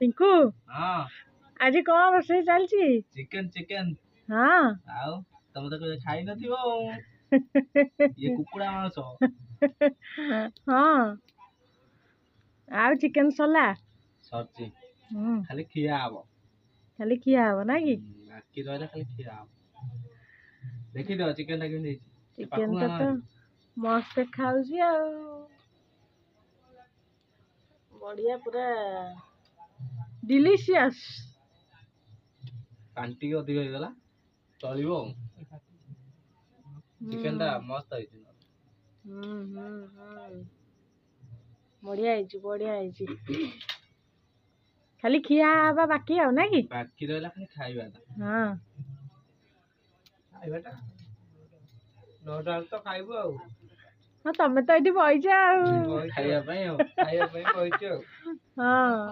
पिंकू हाँ आज कौन रोषेई चलची चिकन चिकन हाँ आओ तम तो कोई खाई नथिबो ये कुकुड़ा मांस हाँ आउ चिकन सला सरची हम्म खाली खिया आबो खाली किया हबो ना कि बाकी रहले खाली खिया आबो देखि दो चिकन टा केन देछि चिकन तो मस्त खाऊची आ बढ़िया पूरा डिलीशियस पांटी के अधिक हो गला चलिबो चिकन टा मस्त होइछि बढ़िया है खाली खिया हबा बाकी आ ना कि बाकी रहला खाली खाइबाटा हाँ खाइबाटा नोटा तो खाइबो आ हाँ तमे तो ये बइजा खाइबा पई बइछु हाँ